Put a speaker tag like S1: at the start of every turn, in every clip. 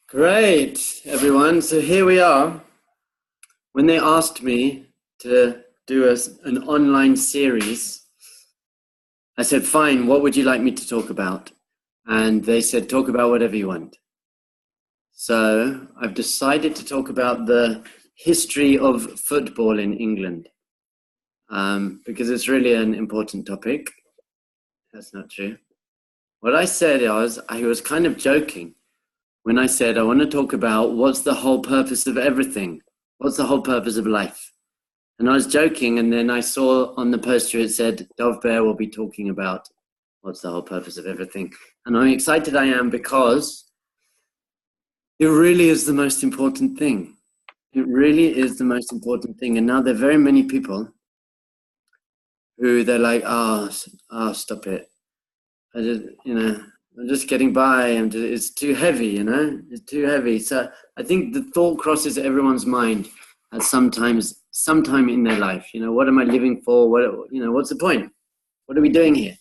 S1: Great, everyone. So here we are. When they asked me to do an online series, I said, fine, what would you like me to talk about? And they said, talk about whatever you want. So I've decided to talk about the history of football in England, because it's really an important topic. That's not true. What I said was, I was kind of joking when I said, I want to talk about what's the whole purpose of everything? What's the whole purpose of life? And I was joking, and then I saw on the poster it said, Dov Ber will be talking about what's the whole purpose of everything. And I'm excited I am, because it really is the most important thing. It really is the most important thing. And now there are very many people who they're like, stop it. I'm just getting by, and it's too heavy, it's too heavy. So I think the thought crosses everyone's mind at sometime in their life. What am I living for? What's the point? What are we doing here?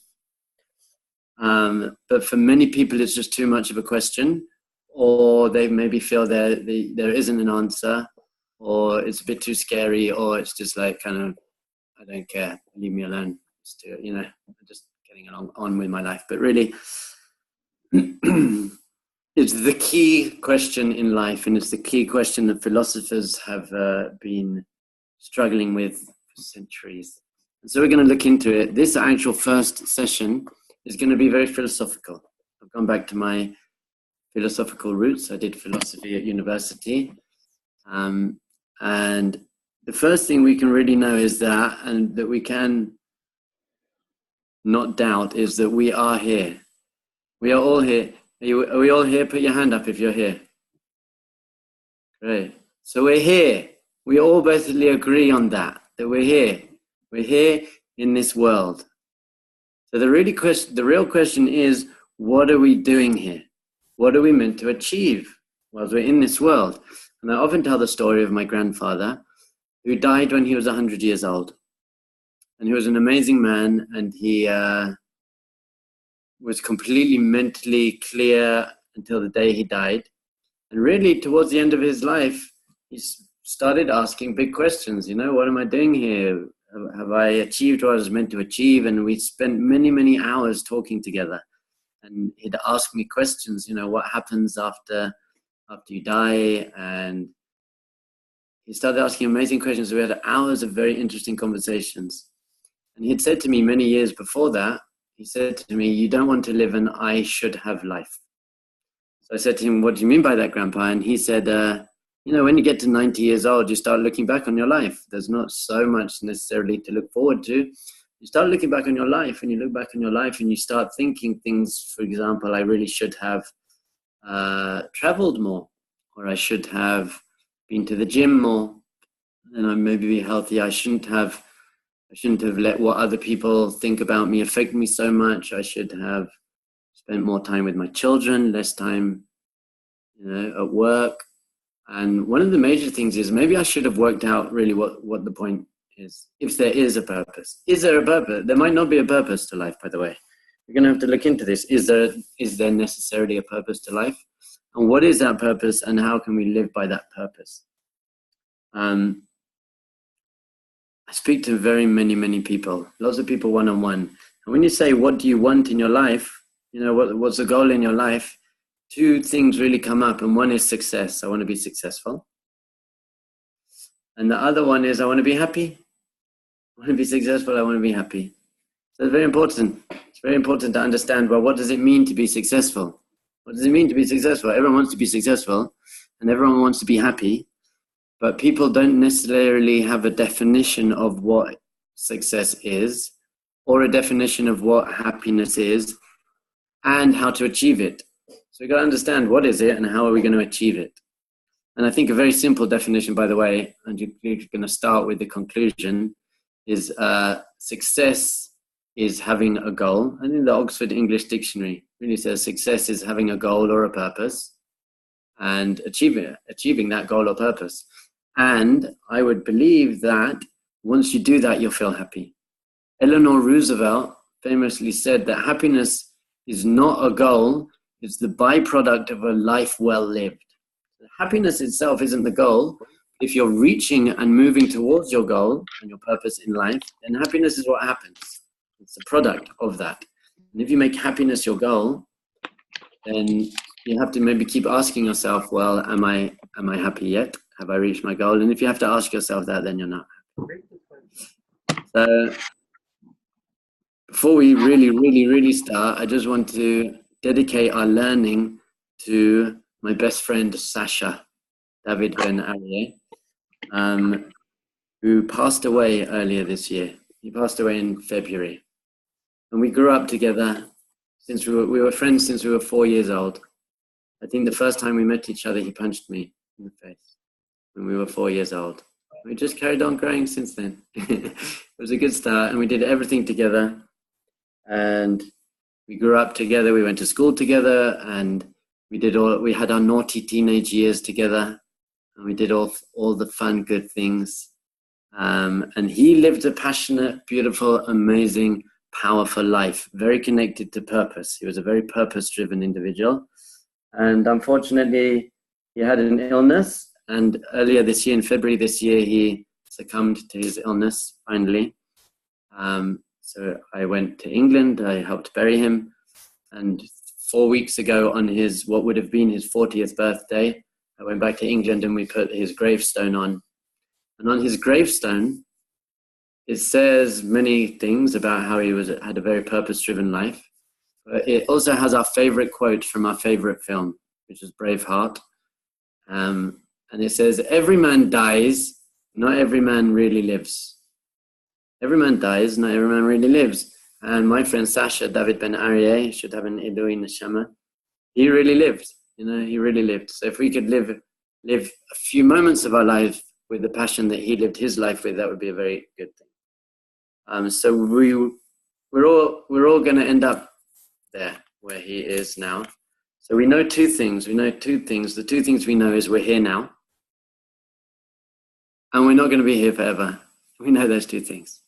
S1: But for many people, it's just too much of a question, or they maybe feel there isn't an answer, or it's a bit too scary, or it's just like kind of, I don't care, leave me alone. I'm just getting on with my life. But really, it's the key question in life, and it's the key question that philosophers have been struggling with for centuries. And so we're going to look into it. This actual first session is going to be very philosophical. I've gone back to my philosophical roots. I did philosophy at university. And the first thing we can really know is that, and that we can not doubt, is that we are here. We are all here. Are we all here? Put your hand up if you're here. Great. So we're here. We all basically agree on that we're here. We're here in this world. So the real question is, what are we doing here? What are we meant to achieve while we're in this world? And I often tell the story of my grandfather, who died when he was 100 years old. And he was an amazing man, and he was completely mentally clear until the day he died. And really, towards the end of his life, he started asking big questions. What am I doing here? Have I achieved what I was meant to achieve? And we spent many, many hours talking together. And he'd ask me questions, what happens after you die? And he started asking amazing questions. We had hours of very interesting conversations. And he'd said to me many years before that, he said to me, you don't want to live an I should have life. So I said to him, what do you mean by that, Grandpa? And he said, when you get to 90 years old, you start looking back on your life. There's not so much necessarily to look forward to. You start looking back on your life, and you look back on your life, and you start thinking things, for example, I really should have traveled more, or I should have been to the gym more, and I maybe be healthy. I shouldn't have let what other people think about me affect me so much. I should have spent more time with my children, less time, at work. And one of the major things is maybe I should have worked out really what the point is, if there is a purpose. Is there a purpose? There might not be a purpose to life, by the way. We're going to have to look into this. Is there necessarily a purpose to life? And what is that purpose, and how can we live by that purpose? I speak to very many, many people, lots of people one-on-one. And when you say, what do you want in your life? What's the goal in your life? Two things really come up. And one is success. I want to be successful. And the other one is, I want to be happy. I want to be successful. I want to be happy. So it's very important. It's very important to understand, well, what does it mean to be successful? What does it mean to be successful? Everyone wants to be successful, and everyone wants to be happy. But people don't necessarily have a definition of what success is, or a definition of what happiness is, and how to achieve it. So we've got to understand what is it and how are we going to achieve it. And I think a very simple definition, by the way, and you're going to start with the conclusion, is success is having a goal. I think the Oxford English Dictionary really says success is having a goal or a purpose and achieving that goal or purpose. And I would believe that once you do that, you'll feel happy. Eleanor Roosevelt famously said that happiness is not a goal, It's the byproduct of a life well lived. Happiness itself isn't the goal. If you're reaching and moving towards your goal and your purpose in life, then happiness is what happens. It's the product of that. And if you make happiness your goal, then you have to maybe keep asking yourself, well, am I happy yet? Have I reached my goal? And if you have to ask yourself that, then you're not happy. So before we really start, I just want to dedicate our learning to my best friend, Sasha, David Ben Aryeh, who passed away earlier this year. He passed away in February. And we grew up together since we were friends since we were 4 years old. I think the first time we met each other, he punched me in the face when we were 4 years old. We just carried on growing since then. It was a good start, and we did everything together. And we grew up together. We went to school together, and we had our naughty teenage years together, and we did all the fun, good things. And he lived a passionate, beautiful, amazing, powerful life, very connected to purpose. He was a very purpose-driven individual. And unfortunately, he had an illness. And earlier this year, in February this year, he succumbed to his illness, finally. So I went to England. I helped bury him. And 4 weeks ago, on what would have been his 40th birthday, I went back to England and we put his gravestone on. And on his gravestone, it says many things about how he had a very purpose-driven life. But it also has our favorite quote from our favorite film, which is Braveheart. And it says, "Every man dies, not every man really lives." Every man dies, not every man really lives. And my friend Sasha, David Ben Aryeh, should have an Idui Neshama. He really lived, he really lived. So if we could live a few moments of our life with the passion that he lived his life with, that would be a very good thing. So we're all going to end up there where he is now. So we know two things. The two things we know is we're here now, and we're not going to be here forever. We know those two things.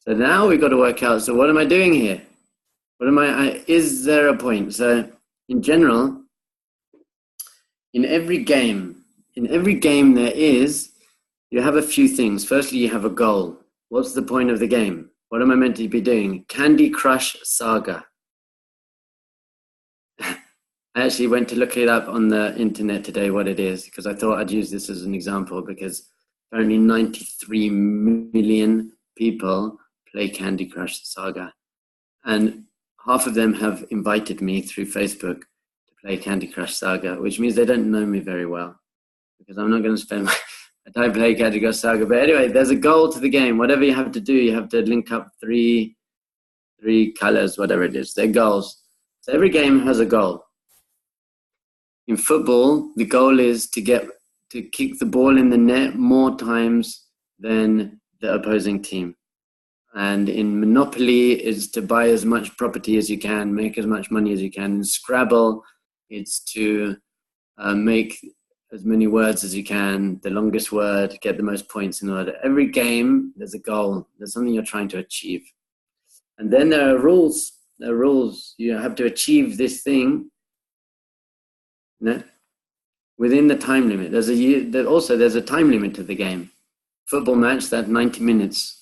S1: So now we've got to work out, so what am I doing here? Is there a point? So in general, in every game there is, you have a few things. Firstly, you have a goal. What's the point of the game? What am I meant to be doing? Candy Crush Saga. I actually went to look it up on the internet today, what it is, because I thought I'd use this as an example, because apparently 93 million people play Candy Crush Saga. And half of them have invited me through Facebook to play Candy Crush Saga, which means they don't know me very well, because I'm not going to spend I don't play Candy Crush Saga. But anyway, there's a goal to the game. Whatever you have to do, you have to link up three colors, whatever it is. They're goals. So every game has a goal. In football, the goal is to kick the ball in the net more times than the opposing team. And in Monopoly, it's to buy as much property as you can, make as much money as you can. In Scrabble, it's to make as many words as you can, the longest word, get the most points in order. Every game, there's a goal. There's something you're trying to achieve. And then there are rules. There are rules. You have to achieve this thing within the time limit. There's a time limit to the game. Football match, that's 90 minutes.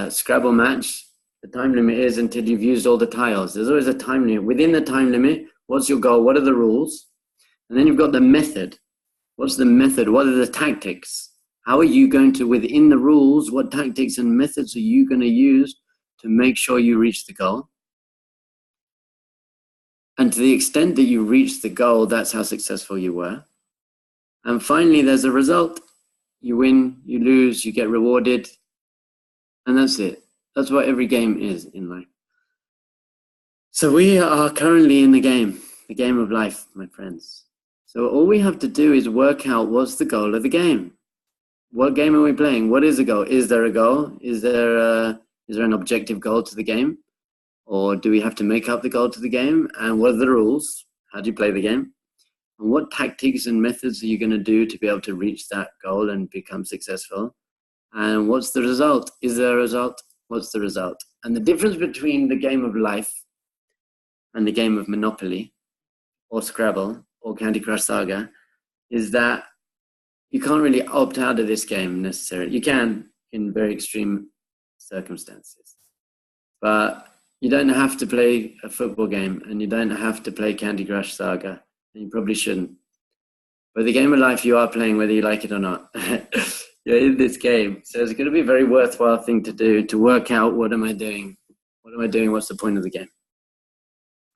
S1: Scrabble match, the time limit is until you've used all the tiles. There's always a time limit. Within the time limit, what's your goal? What are the rules? And then you've got the method. What's the method? What are the tactics? How are you going to, within the rules, what tactics and methods are you going to use to make sure you reach the goal? And to the extent that you reach the goal, that's how successful you were. And finally, there's a result. You win, you lose, you get rewarded. And that's it. That's what every game is in life. So we are currently in the game of life, my friends. So all we have to do is work out what's the goal of the game. What game are we playing? What is the goal? Is there a goal? Is there an objective goal to the game? Or do we have to make up the goal to the game? And what are the rules? How do you play the game? And what tactics and methods are you going to do to be able to reach that goal and become successful? And what's the result? Is there a result? What's the result? And the difference between the game of life and the game of Monopoly or Scrabble or Candy Crush Saga is that you can't really opt out of this game necessarily. You can in very extreme circumstances, but you don't have to play a football game, and you don't have to play Candy Crush Saga, and you probably shouldn't. But the game of life you are playing, whether you like it or not. You're in this game. So it's going to be a very worthwhile thing to do, to work out, what am I doing? What am I doing? What's the point of the game?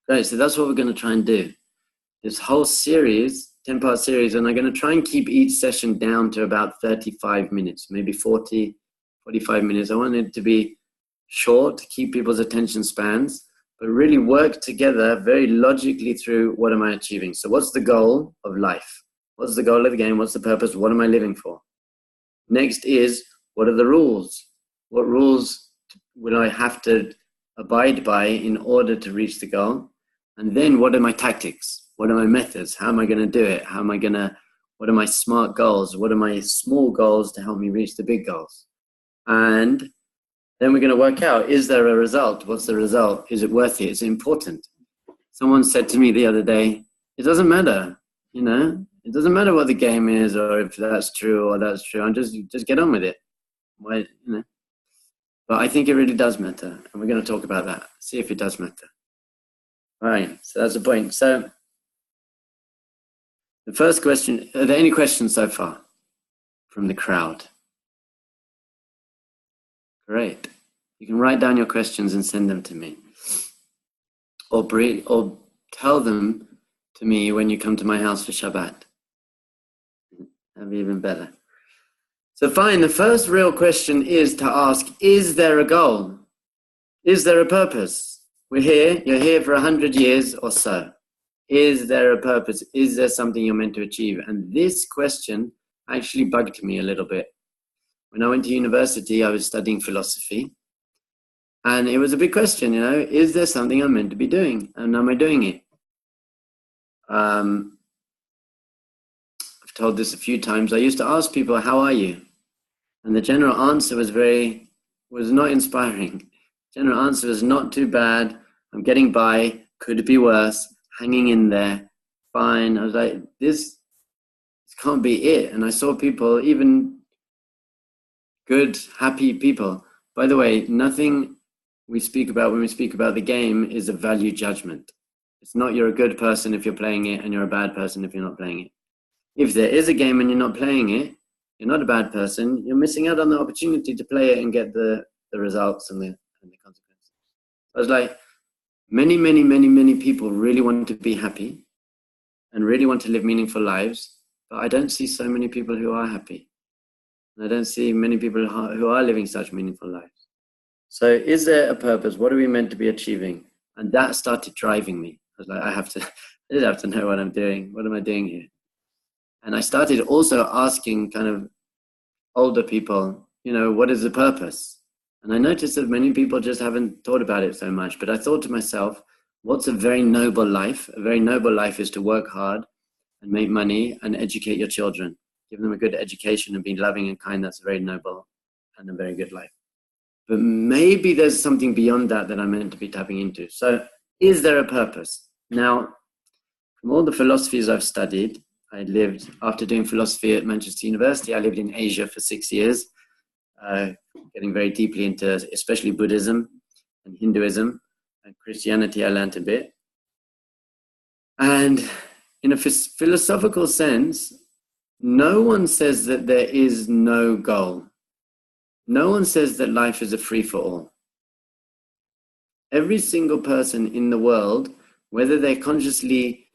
S1: Right, so that's what we're going to try and do. This whole series, 10-part series, and I'm going to try and keep each session down to about 35 minutes, maybe 40, 45 minutes. I want it to be short, to keep people's attention spans, but really work together very logically through what am I achieving. So what's the goal of life? What's the goal of the game? What's the purpose? What am I living for? Next is, what are the rules? What rules will I have to abide by in order to reach the goal? And then what are my tactics? What are my methods? How am I going to do it? What are my smart goals? What are my small goals to help me reach the big goals? And then we're going to work out, is there a result? What's the result? Is it worth it? Is it important? Someone said to me the other day, it doesn't matter, it doesn't matter what the game is or if that's true or that's true. I'm just get on with it. Why, But I think it really does matter. And we're going to talk about that. See if it does matter. All right. So that's the point. So the first question, are there any questions so far from the crowd? Great. You can write down your questions and send them to me. Or tell them to me when you come to my house for Shabbat. That'd be even better. So fine, the first real question is to ask, is there a goal? Is there a purpose? We're here, you're here for 100 years or so. Is there a purpose? Is there something you're meant to achieve? And this question actually bugged me a little bit. When I went to university, I was studying philosophy. And it was a big question, is there something I'm meant to be doing? And am I doing it? I've told this a few times. I used to ask people, how are you? And the general answer was not inspiring. General answer was not too bad. I'm getting by. Could be worse. Hanging in there. Fine. I was like, this can't be it. And I saw people, even good, happy people. By the way, nothing we speak about when we speak about the game is a value judgment. It's not you're a good person if you're playing it and you're a bad person if you're not playing it. If there is a game and you're not playing it, you're not a bad person. You're missing out on the opportunity to play it and get the results and the consequences. I was like, many people really want to be happy and really want to live meaningful lives, but I don't see so many people who are happy. And I don't see many people who are living such meaningful lives. So is there a purpose? What are we meant to be achieving? And that started driving me. I was like, I did have to know what I'm doing. What am I doing here? And I started also asking kind of older people, what is the purpose? And I noticed that many people just haven't thought about it so much. But I thought to myself, what's a very noble life? A very noble life is to work hard and make money and educate your children. Give them a good education and be loving and kind. That's a very noble and a very good life. But maybe there's something beyond that I'm meant to be tapping into. So is there a purpose? Now, from all the philosophies I've studied, after doing philosophy at Manchester University, I lived in Asia for 6 years, getting very deeply into especially Buddhism and Hinduism and Christianity. I learned a bit. And in a philosophical sense, no one says that there is no goal. No one says that life is a free-for-all. Every single person in the world, whether they consciously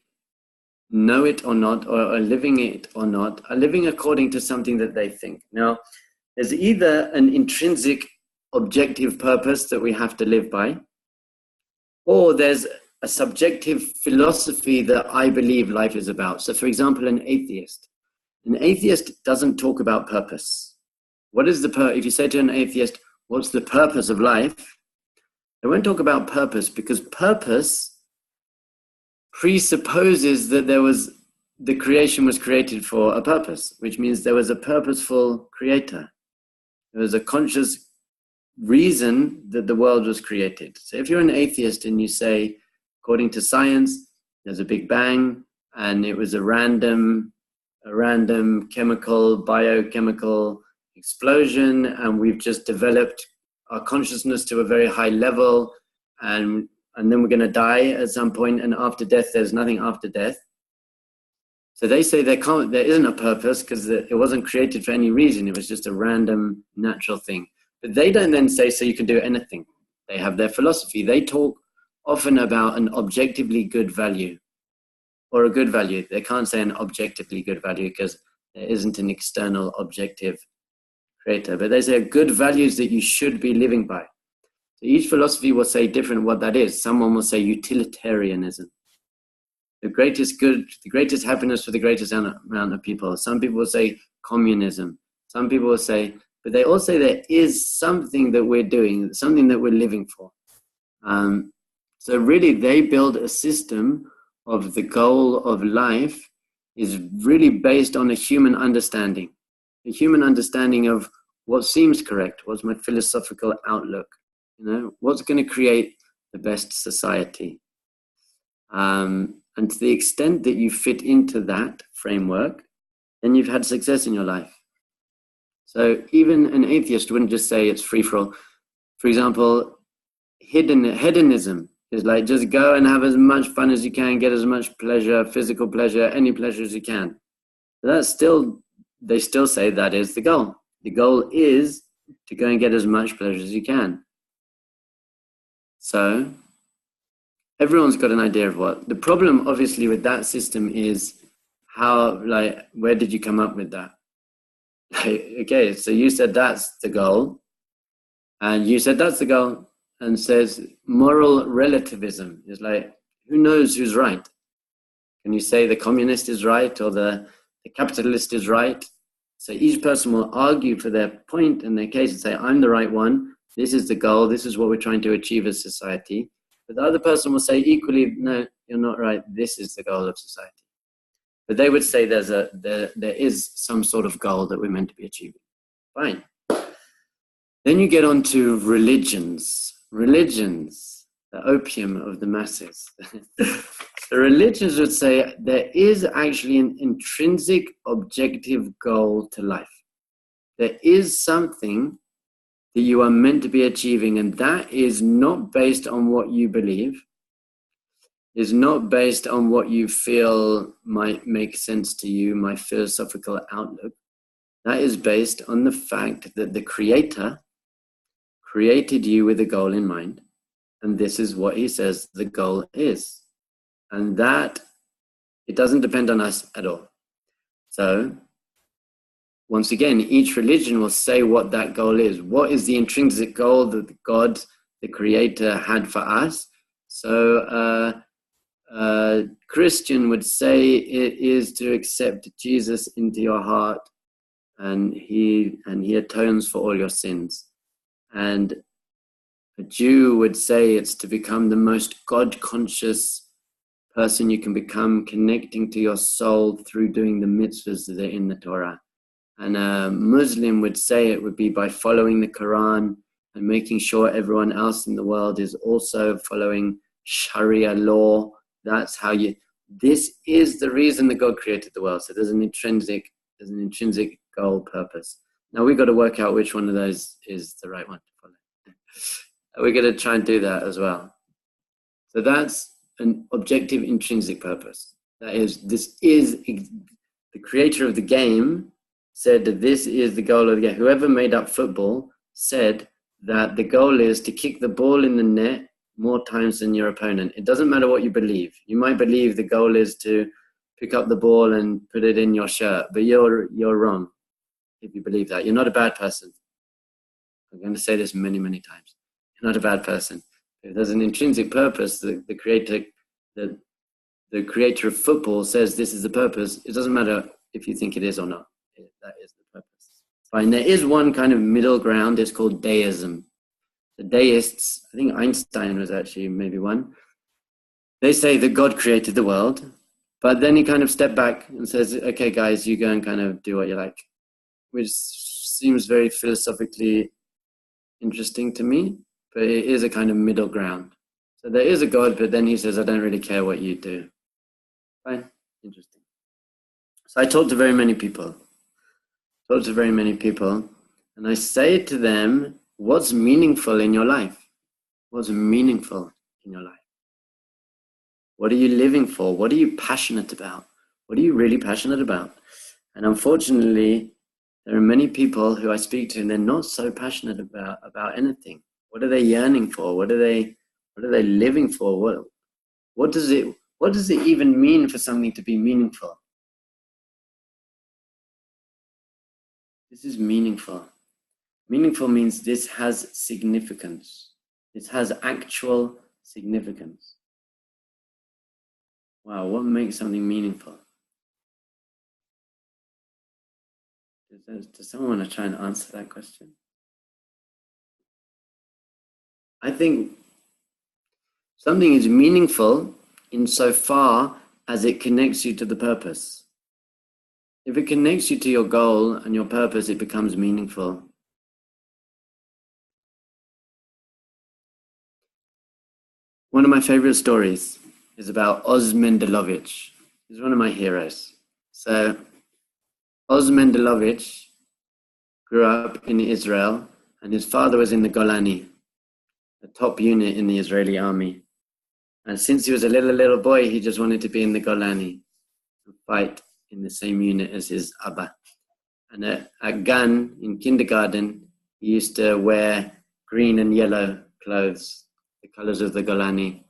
S1: know it or not, or are living it or not, are living according to something that they think. Now, there's either an intrinsic objective purpose that we have to live by, or there's a subjective philosophy that I believe life is about. So, for example, an atheist doesn't talk about purpose. What is if you say to an atheist, what's the purpose of life? They won't talk about purpose, because purpose presupposes that the creation was created for a purpose, which means there was a purposeful creator. There was a conscious reason that the world was created. So if you're an atheist and you say, according to science, there's a big bang, and it was a random chemical, biochemical explosion, and we've just developed our consciousness to a very high level, and then we're going to die at some point, and after death, there's nothing after death. So they say there isn't a purpose because it wasn't created for any reason. It was just a random natural thing. But they don't then say, so you can do anything. They have their philosophy. They talk often about an objectively good value or a good value. They can't say an objectively good value because there isn't an external objective creator. But they say good values that you should be living by. So each philosophy will say different what that is. Someone will say utilitarianism. The greatest good, the greatest happiness for the greatest amount of people. Some people will say communism. Some people will say, but they all say there is something that we're doing, something that we're living for. So really they build a system of the goal of life is really based on a human understanding of what seems correct, what's my philosophical outlook, what's going to create the best society. And to the extent that you fit into that framework, then you've had success in your life. So even an atheist wouldn't just say it's free-for-all. For example, hedonism is like just go and have as much fun as you can, get as much pleasure, physical pleasure, any pleasure as you can. But they still say that is the goal. The goal is to go and get as much pleasure as you can. So everyone's got an idea of what. The problem, obviously, with that system is where did you come up with that? Okay, so you said that's the goal, and you said that's the goal, and says moral relativism is like, who knows who's right? Can you say the communist is right or the capitalist is right? So each person will argue for their point and their case and say, I'm the right one, this is the goal, this is what we're trying to achieve as society. But the other person will say equally, no, you're not right, this is the goal of society. But they would say there is some sort of goal that we're meant to be achieving. Fine. Then you get on to religions. Religions, the opium of the masses. The religions would say there is actually an intrinsic objective goal to life. There is something that you are meant to be achieving, and that is not based on what you believe, is not based on what you feel might make sense to you, my philosophical outlook. That is based on the fact that the Creator created you with a goal in mind, and this is what he says the goal is. And that, it doesn't depend on us at all. So, once again, each religion will say what that goal is. What is the intrinsic goal that God, the Creator, had for us? So, Christian would say it is to accept Jesus into your heart, and he atones for all your sins. And a Jew would say it's to become the most God-conscious person you can become, connecting to your soul through doing the mitzvahs that are in the Torah. And a Muslim would say it would be by following the Quran and making sure everyone else in the world is also following Sharia law. That's how this is the reason that God created the world. So there's an intrinsic goal, purpose. Now we've got to work out which one of those is the right one to follow. We're going to try and do that as well. So that's an objective intrinsic purpose. That is, the creator of the game said that this is the goal of the game. Whoever made up football said that the goal is to kick the ball in the net more times than your opponent. It doesn't matter what you believe. You might believe the goal is to pick up the ball and put it in your shirt, but you're wrong if you believe that. You're not a bad person. I'm going to say this many, many times. You're not a bad person. If there's an intrinsic purpose, the creator of football says this is the purpose. It doesn't matter if you think it is or not. That is the purpose. Fine. There is one kind of middle ground. It's called deism. The deists, I think Einstein was actually maybe one. They say that God created the world, but then he kind of stepped back and says, okay, guys, you go and kind of do what you like, which seems very philosophically interesting to me, but it is a kind of middle ground. So there is a God, but then he says, I don't really care what you do. Fine. Interesting. So I talk to very many people. And I say to them, what's meaningful in your life? What's meaningful in your life? What are you living for? What are you passionate about? What are you really passionate about? And unfortunately, there are many people who I speak to and they're not so passionate about anything. What are they yearning for? What are they living for? What does it even mean for something to be meaningful? This is meaningful. Meaningful means this has significance. This has actual significance. Wow, what makes something meaningful? Does someone want to try and answer that question? I think something is meaningful insofar as it connects you to the purpose. If it connects you to your goal and your purpose, it becomes meaningful. One of my favorite stories is about Oz Mendelovich. He's one of my heroes. So Oz Mendelovich grew up in Israel, and his father was in the Golani, a top unit in the Israeli army. And since he was a little boy, he just wanted to be in the Golani and fight in the same unit as his Abba. And at Gan, in kindergarten, he used to wear green and yellow clothes, the colors of the Golani.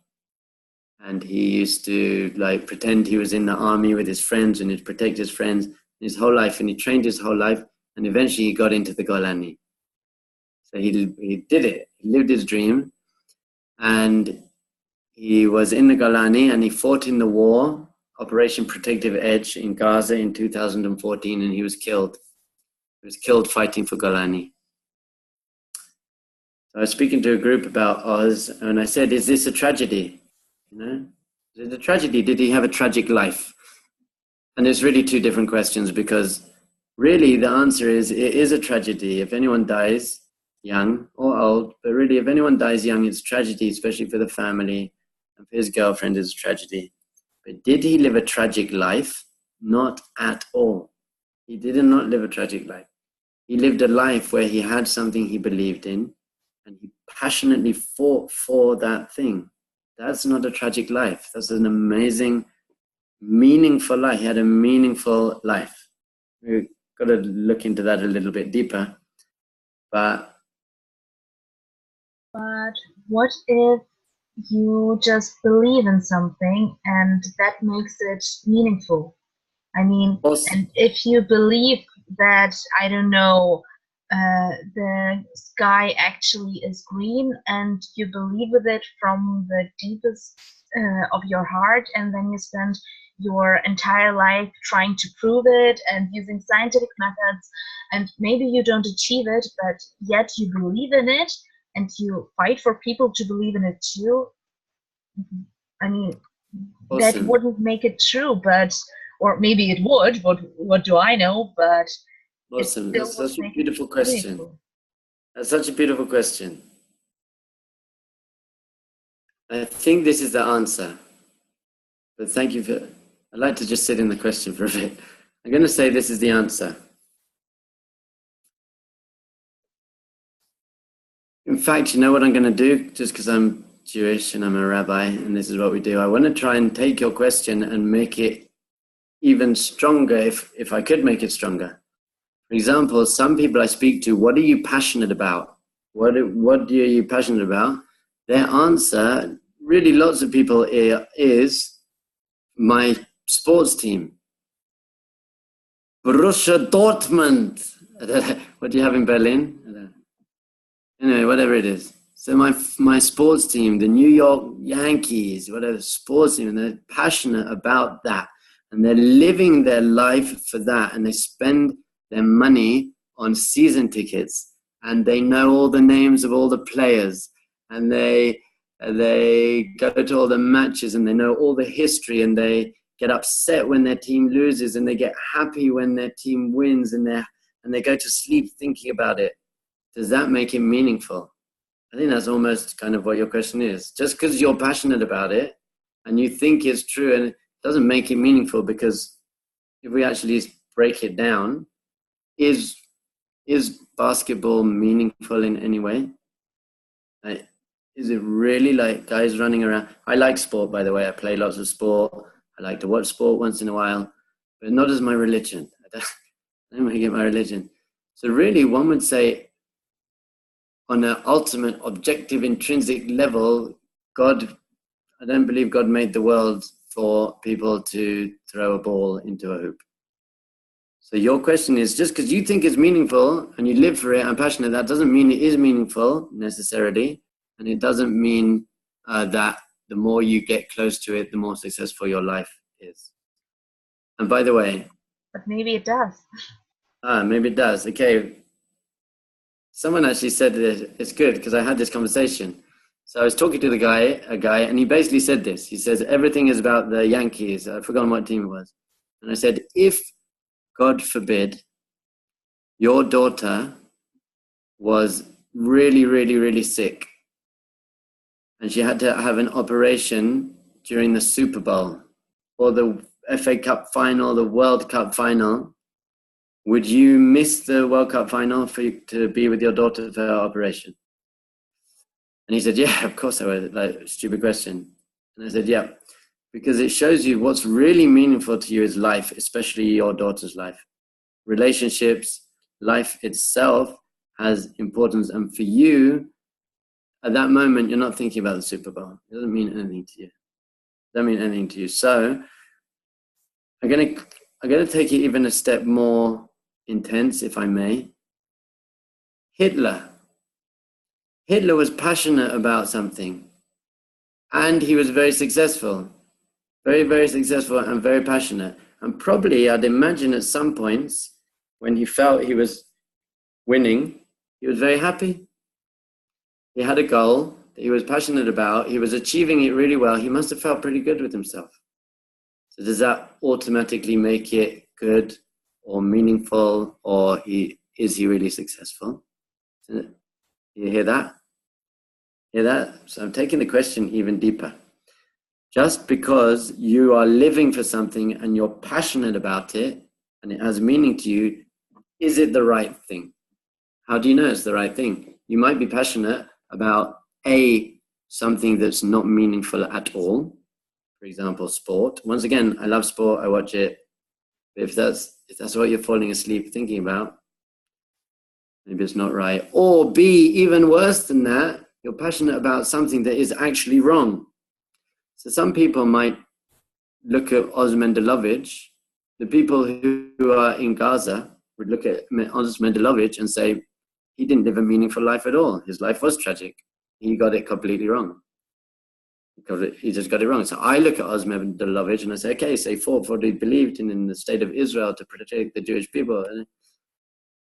S1: And he used to pretend he was in the army with his friends and he'd protect his friends his whole life. And he trained his whole life. And eventually he got into the Golani. So he did it. He lived his dream. And he was in the Golani and he fought in the war, Operation Protective Edge in Gaza in 2014, and he was killed. He was killed fighting for Golani. So I was speaking to a group about Oz, and I said, is this a tragedy? Is it a tragedy? Did he have a tragic life? And it's really two different questions, because really the answer is, it is a tragedy. If anyone dies young or old, but really if anyone dies young, it's a tragedy, especially for the family, and for his girlfriend, it's a tragedy. But did he live a tragic life? Not at all. He did not live a tragic life. He lived a life where he had something he believed in, and he passionately fought for that thing. That's not a tragic life. That's an amazing, meaningful life. He had a meaningful life. We've got to look into that a little bit deeper. But
S2: what if you just believe in something and that makes it meaningful? I mean, and if you believe that, I don't know, the sky actually is green, and you believe with it from the deepest of your heart, and then you spend your entire life trying to prove it and using scientific methods, and maybe you don't achieve it, but yet you believe in it and you fight for people to believe in it too. I mean, that wouldn't make it true, or maybe it would, what do I know, but
S1: awesome. That's such a beautiful question. That's such a beautiful question. I think this is the answer. But thank you for, I'd like to just sit in the question for a bit. I'm going to say this is the answer. In fact, you know what I'm going to do? Just because I'm Jewish and I'm a rabbi and this is what we do, I want to try and take your question and make it even stronger, if I could make it stronger. For example, some people I speak to, what are you passionate about? What are you passionate about? Their answer, really lots of people, is my sports team. Borussia Dortmund. What do you have in Berlin? Anyway, whatever it is. So my sports team, the New York Yankees, whatever sports team, and they're passionate about that. And they're living their life for that. And they spend their money on season tickets. And they know all the names of all the players. And they go to all the matches and they know all the history. And they get upset when their team loses. And they get happy when their team wins. And they go to sleep thinking about it. Does that make it meaningful? I think that's almost kind of what your question is. Just because you're passionate about it and you think it's true, and doesn't make it meaningful, because if we actually break it down, is basketball meaningful in any way? Like, is it really like guys running around? I like sport, by the way. I play lots of sport. I like to watch sport once in a while, but not as my religion. I don't make it my religion. So really, one would say, on an ultimate, objective, intrinsic level, I don't believe God made the world for people to throw a ball into a hoop. So your question is, just because you think it's meaningful and you live for it and passionate, that doesn't mean it is meaningful necessarily. And it doesn't mean that the more you get close to it, the more successful your life is. And by the way...
S2: But maybe it does.
S1: Maybe it does. Okay. Someone actually said this. It's good, because I had this conversation. So I was talking to a guy, and he basically said this. He says, everything is about the Yankees. I've forgotten what team it was. And I said, if, God forbid, your daughter was really, really, really sick, and she had to have an operation during the Super Bowl or the FA Cup final, the World Cup final, would you miss the World Cup final for you to be with your daughter for her operation? And he said, yeah, of course I would. Like, stupid question. And I said, yeah, because it shows you what's really meaningful to you is life, especially your daughter's life. Relationships, life itself has importance. And for you, at that moment, you're not thinking about the Super Bowl. It doesn't mean anything to you. It doesn't mean anything to you. So I'm going to take it even a step more intense, if I may. Hitler was passionate about something, and he was very successful, very, very successful and very passionate. And probably, I'd imagine at some points when he felt he was winning, he was very happy. He had a goal that he was passionate about. He was achieving it really well. He must have felt pretty good with himself. So does that automatically make it good or meaningful, or is he really successful? You hear that? Hear that? So I'm taking the question even deeper. Just because you are living for something and you're passionate about it and it has meaning to you, is it the right thing? How do you know it's the right thing? You might be passionate about something that's not meaningful at all. For example, sport. Once again, I love sport. I watch it. If that's what you're falling asleep thinking about, maybe it's not right. Or B, even worse than that, you're passionate about something that is actually wrong. So some people might look at Oz Mendelovich. The people who are in Gaza would look at Oz Mendelovich and say, he didn't live a meaningful life at all. His life was tragic. He got it completely wrong. He just got it wrong. So I look at Oz Mendelovich and I say, okay, so he fought for what he believed in the state of Israel to protect the Jewish people. And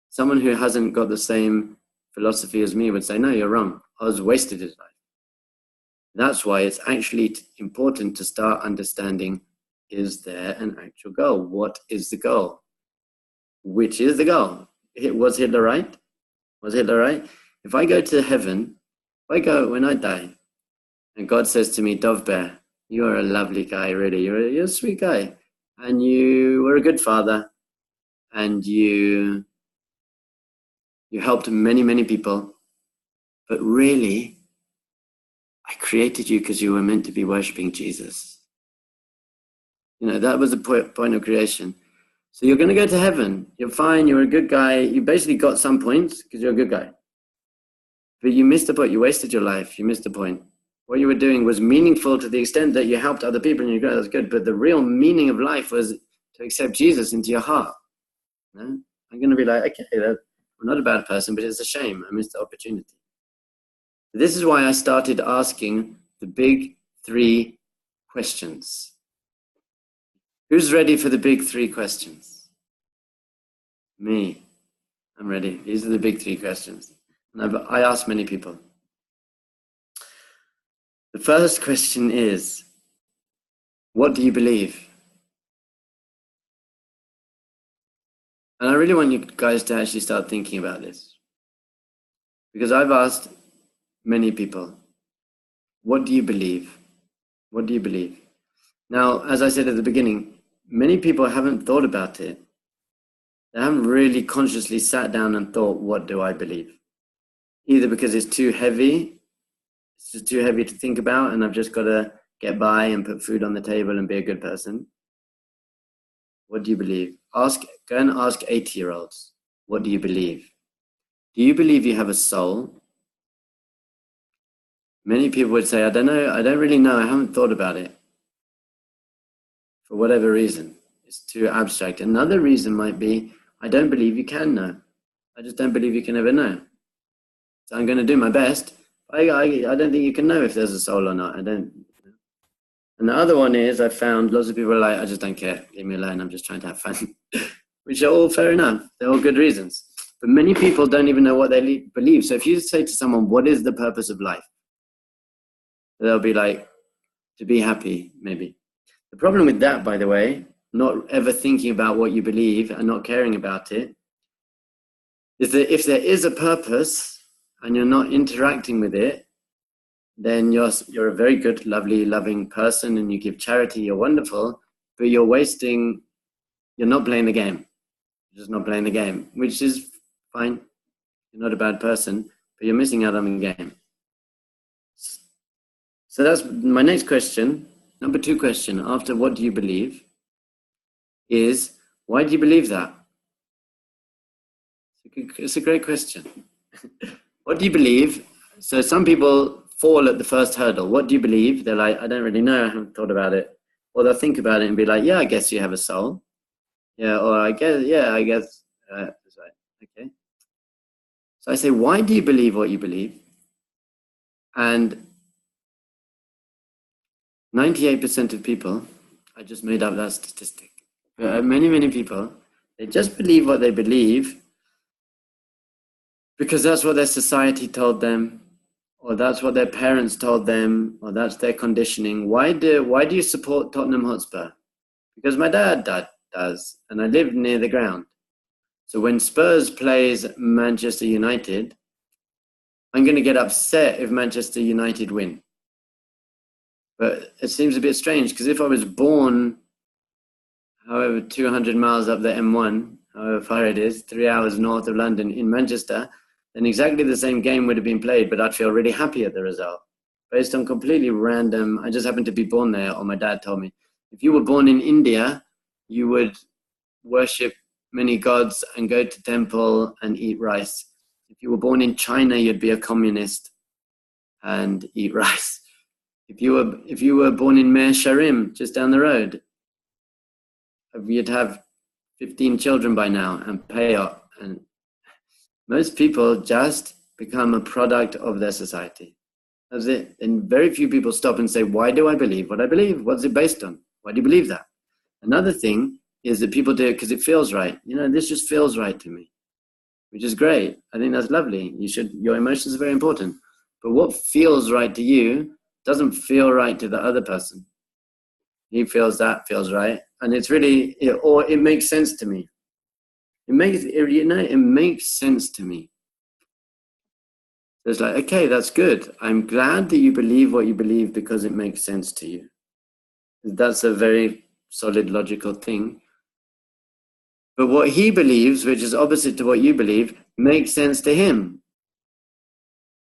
S1: someone who hasn't got the same philosophy as me would say, no, you're wrong. Oz wasted his life. That's why it's actually important to start understanding, is there an actual goal? What is the goal? Which is the goal? Was Hitler right? Was Hitler right? If I go to heaven, when I die, and God says to me, Dov Ber, you are a lovely guy, really. You're a sweet guy. And you were a good father. And you helped many, many people. But really, I created you because you were meant to be worshipping Jesus. That was the point of creation. So you're going to go to heaven. You're fine. You're a good guy. You basically got some points because you're a good guy. But you missed the point. You wasted your life. You missed the point. What you were doing was meaningful to the extent that you helped other people and you got that's good. But the real meaning of life was to accept Jesus into your heart. I'm going to be like, okay, I'm not a bad person, but it's a shame. I missed the opportunity. This is why I started asking the big 3 questions. Who's ready for the big 3 questions? Me. I'm ready. These are the big 3 questions. And I asked many people. The first question is, what do you believe? And I really want you guys to actually start thinking about this. Because I've asked many people, what do you believe? What do you believe? Now, as I said at the beginning, many people haven't thought about it. They haven't really consciously sat down and thought, what do I believe? Either because it's too heavy, it's just too heavy to think about, and I've just got to get by and put food on the table and be a good person. What do you believe? Go and ask 80-year-olds, what do you believe? Do you believe you have a soul? Many people would say, I don't know, I don't really know, I haven't thought about it. For whatever reason, it's too abstract. Another reason might be, I don't believe you can know. I just don't believe you can ever know. So I'm going to do my best. I don't think you can know if there's a soul or not. I don't. And the other one is, I found lots of people are like, I just don't care. Leave me alone. I'm just trying to have fun. Which are all fair enough. They're all good reasons. But many people don't even know what they believe. So if you say to someone, what is the purpose of life? They'll be like, to be happy, maybe. The problem with that, by the way, not ever thinking about what you believe and not caring about it, is that if there is a purpose and you're not interacting with it, then you're a very good, lovely, loving person and you give charity, you're wonderful, but you're not playing the game. You're just not playing the game, which is fine. You're not a bad person, but you're missing out on the game. So that's my next question. Number 2 question, after what do you believe, is why do you believe that? It's a great question. What do you believe? So some people fall at the first hurdle. What do you believe? They're like, I don't really know, I haven't thought about it. Or they'll think about it and be like, yeah, I guess you have a soul. Yeah, or I guess that's right. Okay. So I say, why do you believe what you believe? And 98% of people, I just made up that statistic. Many people, they just believe what they believe because that's what their society told them, or that's what their parents told them, or that's their conditioning. Why do you support Tottenham Hotspur? Because my dad does, and I live near the ground. So when Spurs plays Manchester United, I'm going to get upset if Manchester United win. But it seems a bit strange, because if I was born, however, 200 miles up the M1, however far it is, 3 hours north of London in Manchester, then exactly the same game would have been played, but I'd feel really happy at the result. Based on completely random, I just happened to be born there, or my dad told me. If you were born in India, you would worship many gods and go to temple and eat rice. If you were born in China, you'd be a communist and eat rice. If you were born in Mea Sharim, just down the road, you'd have 15 children by now and pay up. And most people just become a product of their society. That's it. And very few people stop and say, why do I believe what I believe? What's it based on? Why do you believe that? Another thing is that people do it because it feels right. This just feels right to me, which is great. I think that's lovely. Your emotions are very important. But what feels right to you doesn't feel right to the other person. He feels that feels right. And it's really, or it makes sense to me. It makes sense to me. So it's like, okay, that's good. I'm glad that you believe what you believe because it makes sense to you. That's a very solid, logical thing. But what he believes, which is opposite to what you believe, makes sense to him.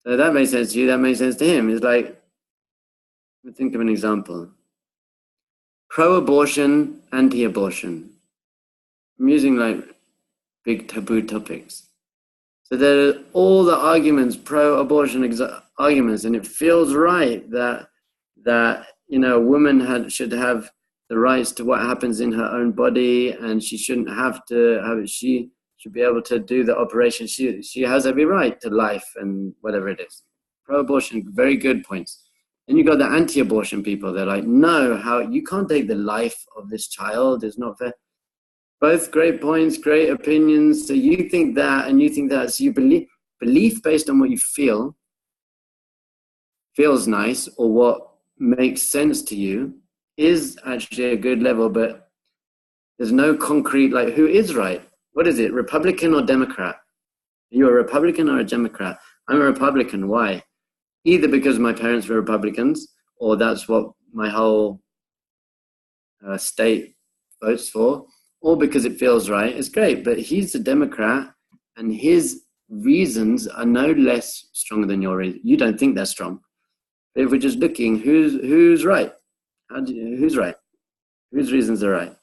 S1: So that makes sense to you, that makes sense to him. It's like, let me think of an example. Pro-abortion, anti-abortion. I'm using like big taboo topics. So there are all the arguments, pro-abortion arguments, and it feels right that a woman should have the rights to what happens in her own body, and she shouldn't have to have it. She should be able to do the operation. She has every right to life and whatever it is. Pro-abortion, very good points. Then you got the anti-abortion people. They're like, no, you can't take the life of this child. It's not fair. Both great points, great opinions. So you think that and you think that. So you belief based on what you feels nice, or what makes sense to you, is actually a good level, but there's no concrete, like, who is right? What is it, Republican or Democrat? Are you a Republican or a Democrat? I'm a Republican. Why? Either because my parents were Republicans, or that's what my whole state votes for, or because it feels right, it's great. But he's a Democrat, and his reasons are no less stronger than your reasons. You don't think they're strong. But if we're just looking, who's right? Who's right? Whose reasons are right?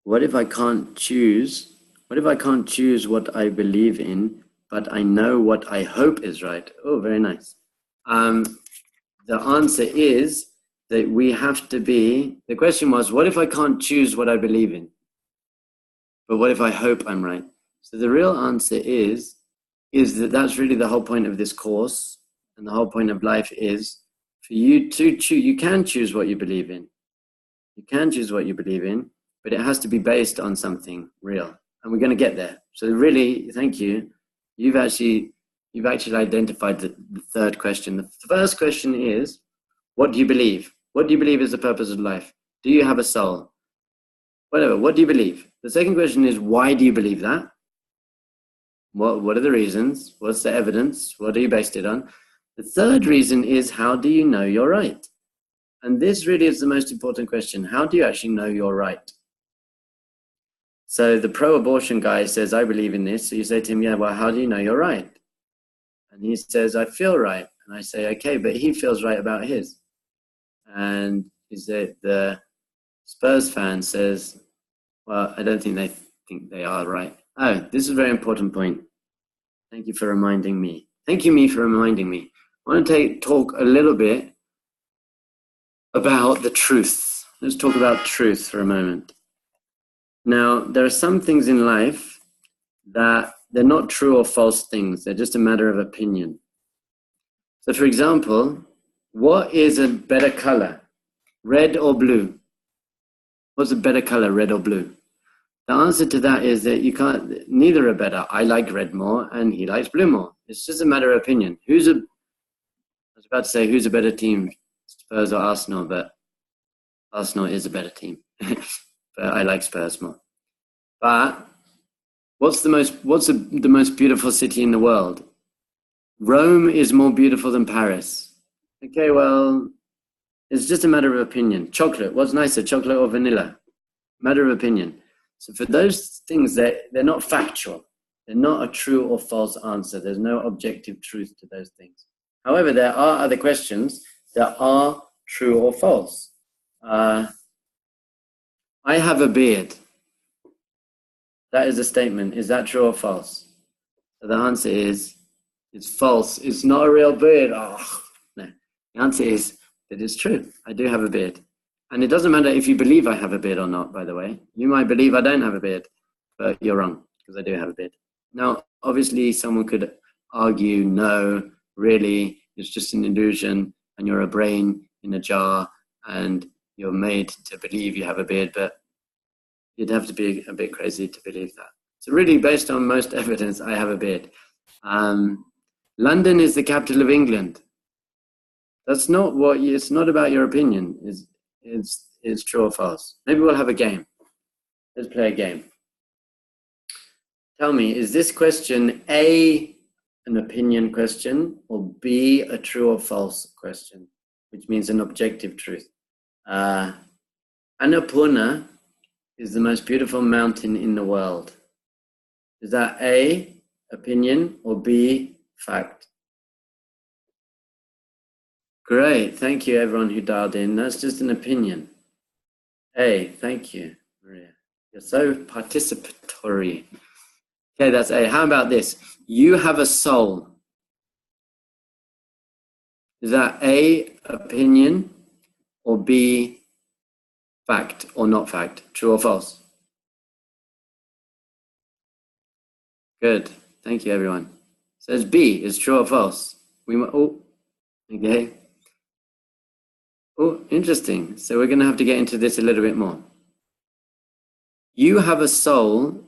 S1: What if I can't choose? What if I can't choose what I believe in, but I know what I hope is right? Oh, very nice. The answer is that we have to be, the question was, what if I can't choose what I believe in? But what if I hope I'm right? So the real answer is that that's really the whole point of this course, and the whole point of life is for you to choose. You can choose what you believe in. You can choose what you believe in, but it has to be based on something real. And we're going to get there. So really, thank you. You've actually identified the third question. The first question is, what do you believe? What do you believe is the purpose of life? Do you have a soul? Whatever, what do you believe? The second question is, why do you believe that? What are the reasons? What's the evidence? What are you based it on? The third reason is, how do you know you're right? And this really is the most important question. How do you actually know you're right? So the pro-abortion guy says, I believe in this. So you say to him, yeah, well, how do you know you're right? And he says, I feel right. And I say, okay, but he feels right about his. And the Spurs fan says, well, I don't think they think they are right. Oh, this is a very important point. Thank you for reminding me. Thank you, me, for reminding me. I want to talk a little bit about the truth. Let's talk about truth for a moment. Now, there are some things in life that they're not true or false things. They're just a matter of opinion. So, for example, what is a better color, red or blue? What's a better color, red or blue? The answer to that is that you can't, neither are better. I like red more and he likes blue more. It's just a matter of opinion. I was about to say, who's a better team, Spurs or Arsenal, but Arsenal is a better team. But I like Spurs more. But what's the most beautiful city in the world? Rome is more beautiful than Paris. Okay, well, it's just a matter of opinion. Chocolate, what's nicer, chocolate or vanilla? Matter of opinion. So for those things, they're not factual. They're not a true or false answer. There's no objective truth to those things. However, there are other questions that are true or false. I have a beard. That is a statement. Is that true or false? So the answer is, it's false. It's not a real beard. Oh, no. The answer is that it's true. I do have a beard. And it doesn't matter if you believe I have a beard or not, by the way. You might believe I don't have a beard, but you're wrong, because I do have a beard. Now, obviously, someone could argue, no, really, it's just an illusion, and you're a brain in a jar, and you're made to believe you have a beard, but you'd have to be a bit crazy to believe that. So really, based on most evidence, I have a beard. London is the capital of England. That's not it's not about your opinion. It's true or false. Maybe we'll have a game. Let's play a game. Tell me, is this question A, an opinion question, or B, a true or false question, which means an objective truth? Annapurna is the most beautiful mountain in the world. Is that A, opinion, or B, fact? Great, thank you everyone who dialed in. That's just an opinion. A, thank you, Maria. You're so participatory. Okay, that's A. How about this? You have a soul. Is that A, opinion, or B, fact or not fact? True or false? Good. Thank you, everyone. So it's B. Is true or false? Okay. Oh, interesting. So we're going to have to get into this a little bit more. You have a soul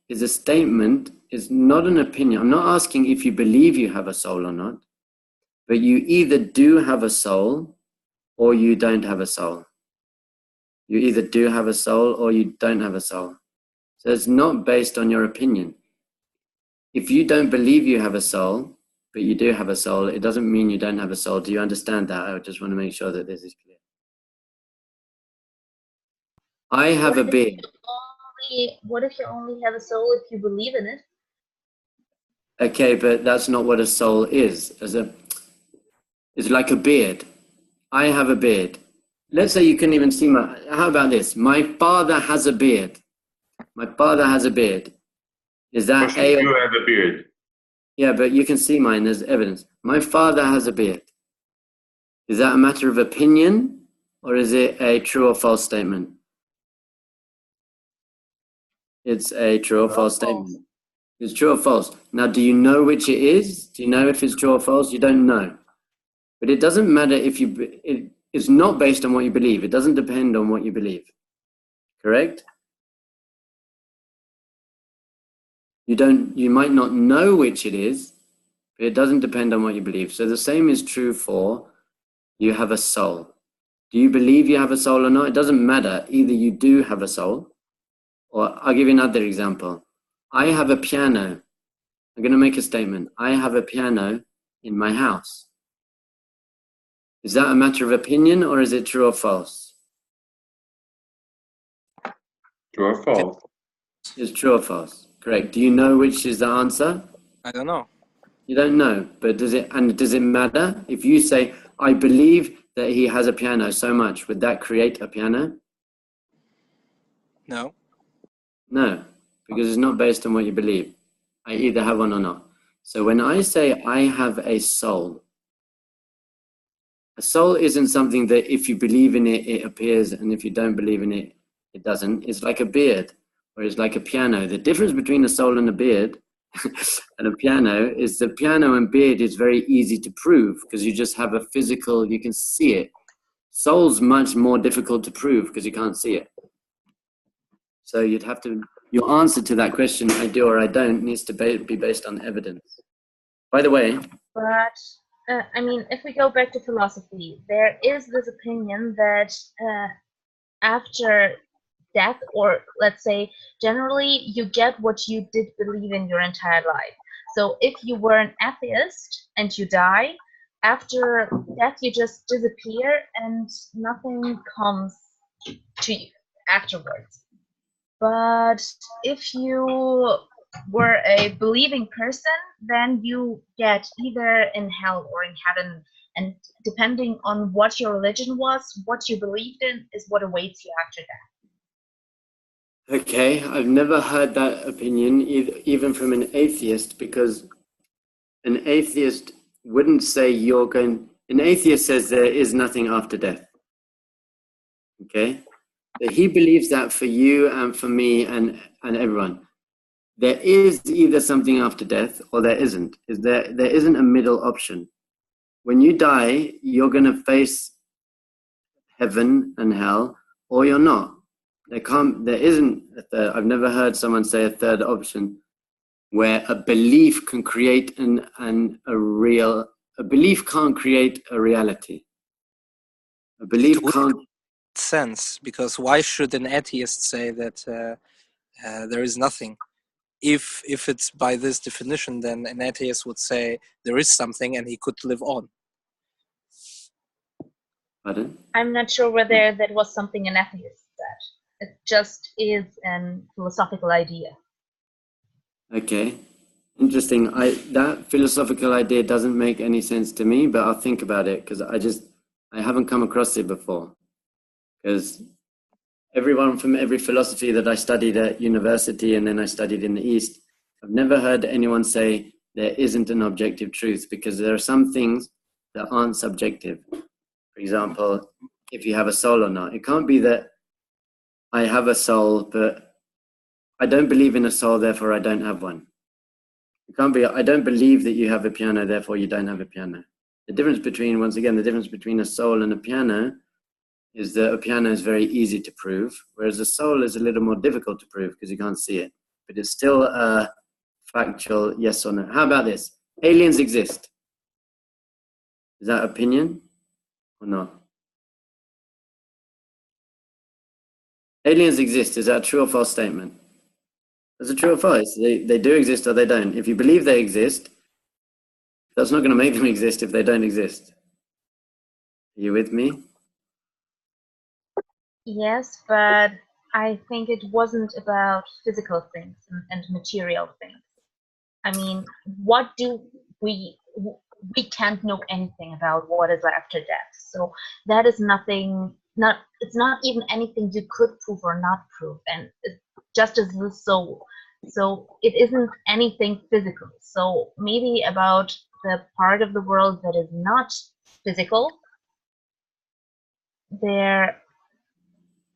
S1: is a statement, is not an opinion. I'm not asking if you believe you have a soul or not, but you either do have a soul or you don't have a soul. You either do have a soul or you don't have a soul. So it's not based on your opinion. If you don't believe you have a soul, but you do have a soul, it doesn't mean you don't have a soul. Do you understand that? I just want to make sure that this is clear. I have a beard.
S2: What if you only have a soul if you believe in it?
S1: Okay, but that's not what a soul is. It's like a beard. I have a beard. Let's say you couldn't even see how about this? My father has a beard. My father has a beard. Is that
S3: you have a beard?
S1: Yeah, but you can see mine. There's evidence. My father has a beard. Is that a matter of opinion, or is it a true or false statement? It's a true or false statement. It's true or false. Now, do you know which it is? Do you know if it's true or false? You don't know. But it doesn't matter if it's not based on what you believe. It doesn't depend on what you believe. Correct? You might not know which it is, but it doesn't depend on what you believe. So the same is true for you have a soul. Do you believe you have a soul or not? It doesn't matter. Either you do have a soul, or I'll give you another example. I have a piano. I'm going to make a statement. I have a piano in my house. Is that a matter of opinion, or is it true or false?
S3: True or false?
S1: It's true or false. Correct. Do you know which is the answer?
S4: I don't know.
S1: You don't know, but does it matter? If you say, I believe that he has a piano so much, would that create a piano?
S4: No.
S1: No, because it's not based on what you believe. I either have one or not. So when I say I have a soul isn't something that if you believe in it, it appears, and if you don't believe in it, it doesn't. It's like a beard, or it's like a piano. The difference between a soul and a beard and a piano is the piano and beard is very easy to prove because you just have a physical, you can see it. Soul's much more difficult to prove because you can't see it. So you'd have to, your answer to that question, I do or I don't, needs to be based on evidence. By the way.
S2: But, I mean, if we go back to philosophy, there is this opinion that after death, or let's say generally you get what you did believe in your entire life. So if you were an atheist and you die, after death you just disappear and nothing comes to you afterwards. But if you were a believing person, then you get either in hell or in heaven, and depending on what your religion was, what you believed in is what awaits you after death.
S1: Okay, I've never heard that opinion, even from an atheist, because an atheist wouldn't say an atheist says there is nothing after death. Okay? But he believes that for you and for me and everyone. There is either something after death or there isn't. There isn't a middle option. When you die, you're going to face heaven and hell, or you're not. There isn't I've never heard someone say a third option where a belief can create a belief can't create a reality. A belief can't.
S4: Sense, because why should an atheist say that there is nothing? If it's by this definition, then an atheist would say there is something and he could live on.
S1: Pardon?
S2: I'm not sure whether that was something an atheist said. It just is a philosophical idea.
S1: Okay, interesting. That philosophical idea doesn't make any sense to me, but I'll think about it because I haven't come across it before. Because everyone from every philosophy that I studied at university and then I studied in the East, I've never heard anyone say there isn't an objective truth, because there are some things that aren't subjective. For example, if you have a soul or not. It can't be that I have a soul, but I don't believe in a soul, therefore I don't have one. It can't be, I don't believe that you have a piano, therefore you don't have a piano. The difference between a soul and a piano is that a piano is very easy to prove, whereas a soul is a little more difficult to prove because you can't see it. But it's still a factual yes or no. How about this? Aliens exist. Is that opinion or not? Aliens exist. Is that a true or false statement? That's a true or false. They do exist or they don't. If you believe they exist, that's not going to make them exist if they don't exist. Are you with me?
S2: Yes, but I think it wasn't about physical things and material things. I mean, what do we can't know anything about what is after death. So that is nothing, it's not even anything you could prove or not prove. And just as the soul. So it isn't anything physical. So maybe about the part of the world that is not physical, there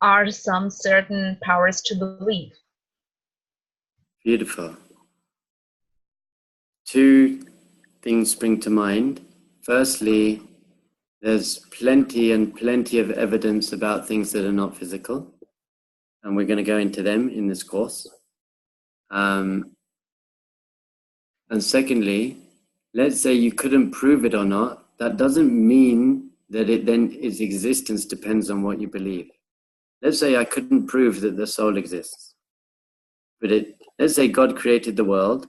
S2: are some certain powers to believe.
S1: Beautiful. Two things spring to mind. Firstly, there's plenty of evidence about things that are not physical, and we're going to go into them in this course. And secondly, let's say you couldn't prove it or not. That doesn't mean that its existence depends on what you believe. Let's say I couldn't prove that the soul exists, but let's say God created the world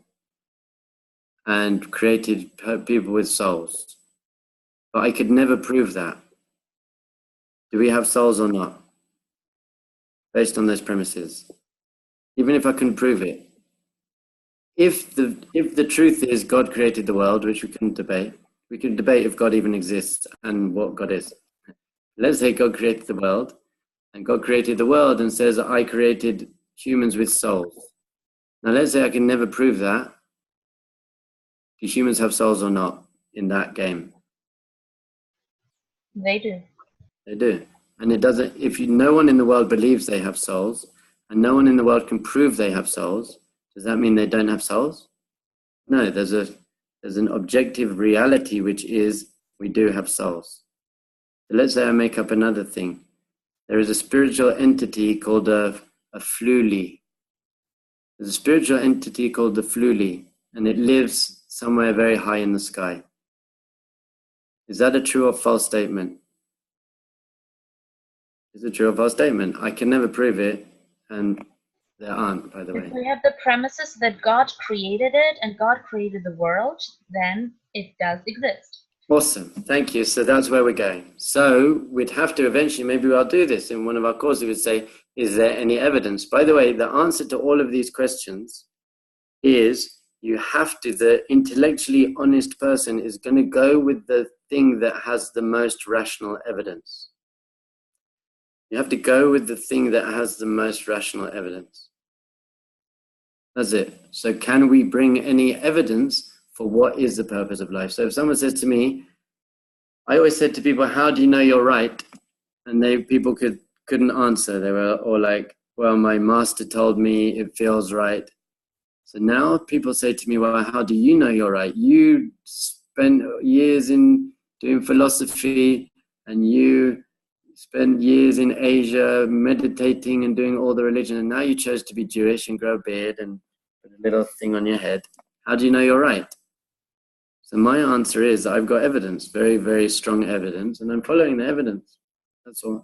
S1: and created people with souls, but I could never prove that. Do we have souls or not? Based on those premises, even if I couldn't prove it. If the truth is God created the world, which we couldn't debate, we can debate if God even exists and what God is. Let's say God created the world, and God created the world and says, I created humans with souls. Now let's say I can never prove that. Do humans have souls or not in that game?
S2: They do.
S1: They do. And it doesn't, if no one in the world believes they have souls, and no one in the world can prove they have souls, does that mean they don't have souls? No, there's an objective reality, which is we do have souls. So let's say I make up another thing. There is a spiritual entity called a fluli. There's a spiritual entity called the fluli, and it lives somewhere very high in the sky. Is that a true or false statement? It's a true or false statement. I can never prove it, and there aren't, by the way.
S2: If we have the premises that God created it and God created the world, then it does exist.
S1: Awesome, thank you. So that's where we're going. So we'd have to eventually, maybe I'll do this in one of our courses, we would say, is there any evidence? By the way, the answer to all of these questions is you have to, the intellectually honest person is going to go with the thing that has the most rational evidence. You have to go with the thing that has the most rational evidence. That's it. So can we bring any evidence for what is the purpose of life? So if someone says to me, I always said to people, how do you know you're right? And people couldn't answer. They were all like, well, my master told me it feels right. So now people say to me, well, how do you know you're right? You spent years in doing philosophy, and you spent years in Asia meditating and doing all the religion, and now you chose to be Jewish and grow a beard and put a little thing on your head. How do you know you're right? So my answer is I've got evidence, very, very strong evidence, and I'm following the evidence. That's all.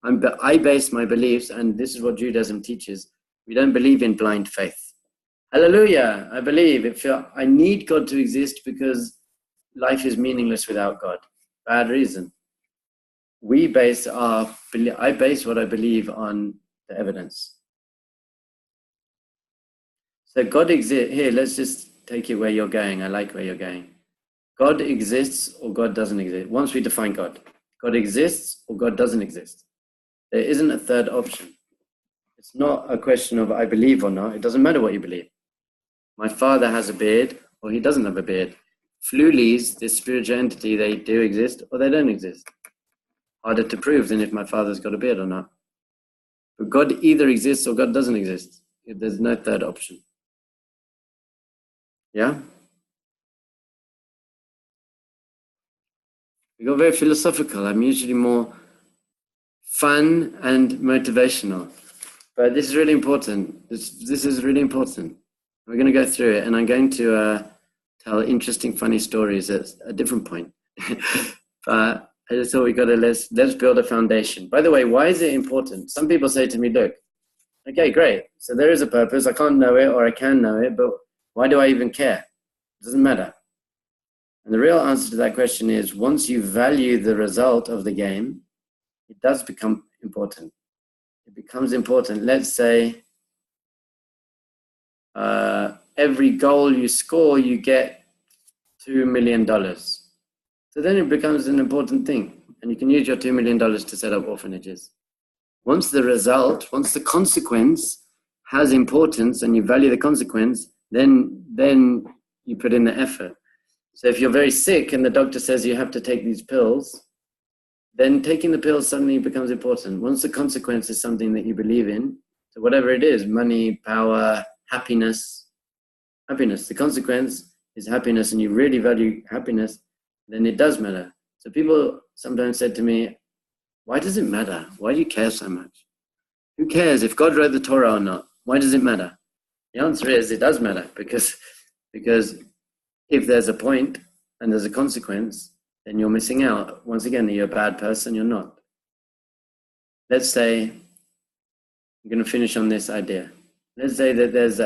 S1: I base my beliefs, and this is what Judaism teaches. We don't believe in blind faith. Hallelujah, I believe. I need God to exist because life is meaningless without God. Bad reason. I base what I believe on the evidence. So God exists. Here, let's just take it where you're going. I like where you're going. God exists or God doesn't exist. Once we define God, God exists or God doesn't exist. There isn't a third option. It's not a question of I believe or not. It doesn't matter what you believe. My father has a beard or he doesn't have a beard. Flulies, this spiritual entity, they do exist or they don't exist. Harder to prove than if my father's got a beard or not. But God either exists or God doesn't exist. There's no third option. Yeah? We got very philosophical. I'm usually more fun and motivational. But this is really important. This is really important. We're going to go through it, and I'm going to tell interesting, funny stories at a different point. But I just thought let's build a foundation. By the way, why is it important? Some people say to me, look, okay, great. So there is a purpose. I can't know it or I can know it, but why do I even care? It doesn't matter. And the real answer to that question is once you value the result of the game, it does become important. it becomes important. Let's say every goal you score, you get $2 million. So then it becomes an important thing. And you can use your $2 million to set up orphanages. Once the consequence has importance and you value the consequence, then you put in the effort. So if you're very sick and the doctor says you have to take these pills, then taking the pills suddenly becomes important. Once the consequence is something that you believe in, so whatever it is, money, power, happiness, the consequence is happiness, and you really value happiness, then it does matter. So people sometimes said to me, why does it matter? Why do you care so much? Who cares if God wrote the Torah or not? Why does it matter? The answer is it does matter, because if there's a point and there's a consequence, then you're missing out. Once again, you're a bad person, you're not. Let's say, I'm going to finish on this idea. Let's say that there's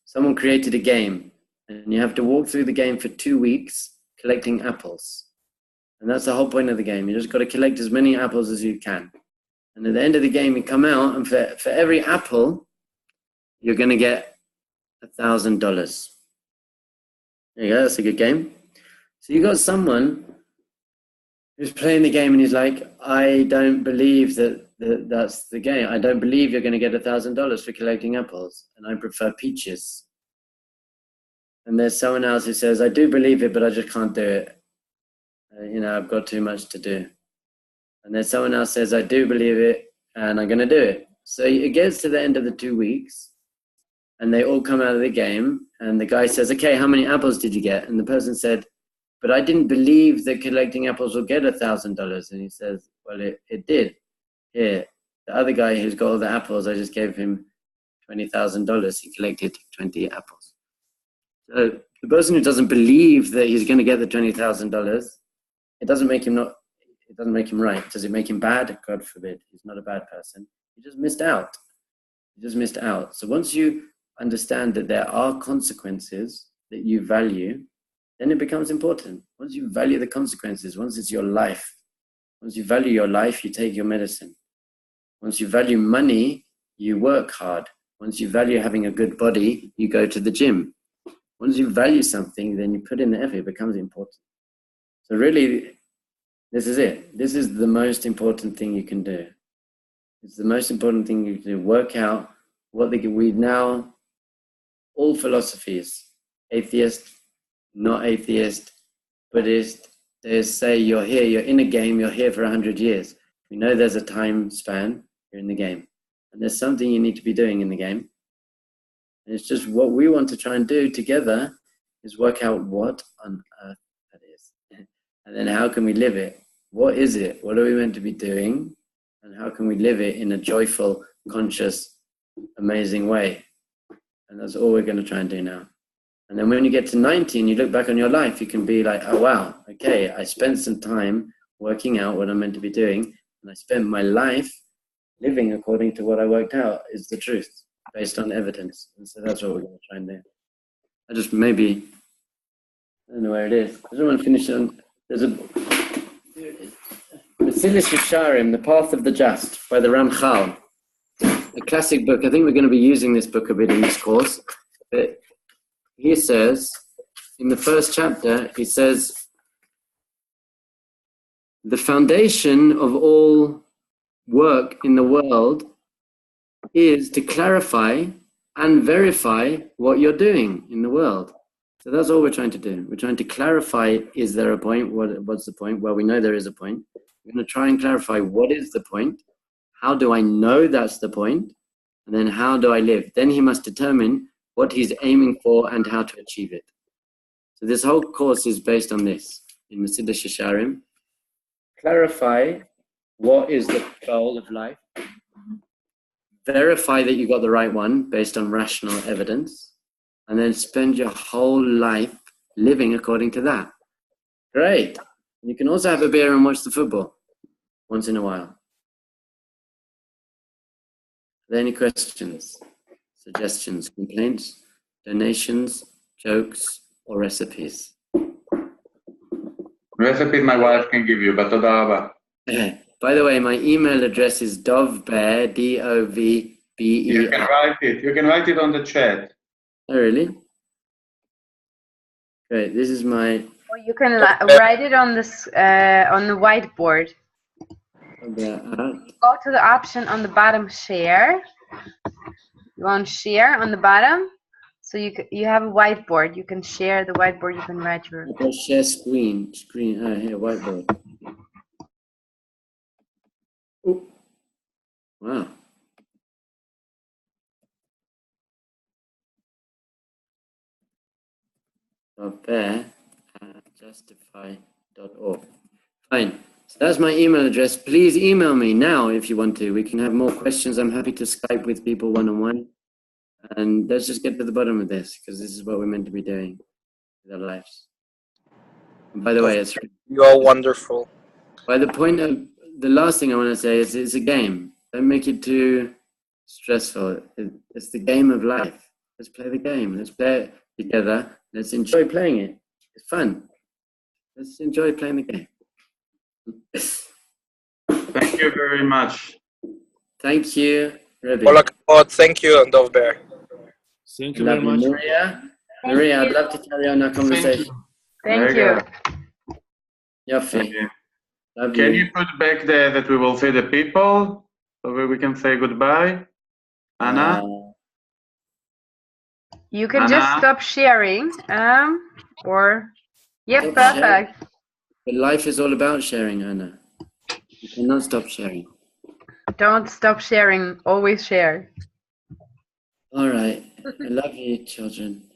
S1: someone created a game, and you have to walk through the game for 2 weeks collecting apples. And that's the whole point of the game. You just got to collect as many apples as you can. And at the end of the game, you come out, and for every apple, you're going to get $1,000. There you go, that's a good game. So you got someone who's playing the game, and he's like, I don't believe that's the game. I don't believe you're going to get $1,000 for collecting apples, and I prefer peaches. And there's someone else who says, I do believe it, but I just can't do it. I've got too much to do. And then someone else says, I do believe it, and I'm going to do it. So it gets to the end of the 2 weeks, and they all come out of the game, and the guy says, okay, how many apples did you get? And the person said, but I didn't believe that collecting apples will get $1,000. And he says, well, it did. Here, the other guy who's got all the apples, I just gave him $20,000. He collected 20 apples. So the person who doesn't believe that he's going to get the $20,000, it doesn't make him right. Does it make him bad? God forbid. He's not a bad person. He just missed out. So once you understand that there are consequences that you value, then it becomes important. Once you value the consequences, once it's your life, once you value your life, you take your medicine. Once you value money, you work hard. Once you value having a good body, you go to the gym. Once you value something, then you put in the effort, it becomes important. So really, this is it. This is the most important thing you can do. It's the most important thing you can do. Work out what we now, all philosophies, atheist, not atheist, Buddhist, they say you're here, you're in a game, you're here for 100 years. We know there's a time span, you're in the game. And there's something you need to be doing in the game. And it's just what we want to try and do together is work out what on earth that is. And then how can we live it? What is it? What are we meant to be doing? And how can we live it in a joyful, conscious, amazing way? And that's all we're going to try and do now. And then when you get to 90 and you look back on your life, you can be like, oh, wow, okay, I spent some time working out what I'm meant to be doing. And I spent my life living according to what I worked out is the truth, based on evidence. And so that's what we're going to try and do. I don't know where it is. I don't want to finish on, there's a Mesilas Yesharim, The Path of the Just, by the Ramchal. A classic book. I think we're going to be using this book a bit in this course. But he says, in the first chapter, he says, the foundation of all work in the world is to clarify and verify what you're doing in the world. So that's all we're trying to do. We're trying to clarify, is there a point? What's the point? Well, we know there is a point. We're going to try and clarify what is the point. How do I know that's the point? And then how do I live? Then he must determine what he's aiming for and how to achieve it. So this whole course is based on this. In Mesilas Yesharim, clarify what is the goal of life. Verify that you got the right one based on rational evidence. And then spend your whole life living according to that. Great. You can also have a beer and watch the football once in a while. Are there any questions, suggestions, complaints, donations, jokes, or recipes?
S3: Recipes my wife can give you, but toda raba.
S1: Bye. By the way, my email address is Dovber, D-O-V-B-E-R.
S3: You can write it. You can write it on the chat.
S1: Oh, really? Great. This is my.
S2: Or you can write it on this on the whiteboard. Go to the option on the bottom, share. You want share on the bottom, so you have a whiteboard. You can share the whiteboard. You can write your.
S1: Okay, share screen. Oh, here, whiteboard. Ooh. Wow. Bear at justify.org. Fine. So that's my email address. Please email me now if you want to. We can have more questions. I'm happy to Skype with people one-on-one. And let's just get to the bottom of this, because this is what we're meant to be doing with our lives. And by the way,
S4: you are wonderful.
S1: By the point of the last thing I want to say is it's a game. Don't make it too stressful. It's the game of life. Let's play the game. Let's play it together. Let's enjoy playing it. It's fun. Let's enjoy playing the game.
S3: Thank you very much.
S1: Thank you, Rebbe.
S4: All accorded. Thank you, Dov Ber.
S5: Thank you very much.
S1: Maria, I'd love to carry on our conversation.
S2: Thank you.
S1: Yofi.
S3: Can you put back there that we will see the people so we can say goodbye? Anna?
S2: You can
S3: Anna?
S2: just stop sharing. Or yeah,
S1: Stop
S2: perfect.
S1: But life is all about sharing, Anna. You cannot stop sharing.
S2: Don't stop sharing. Always share.
S1: All right. I love you, children.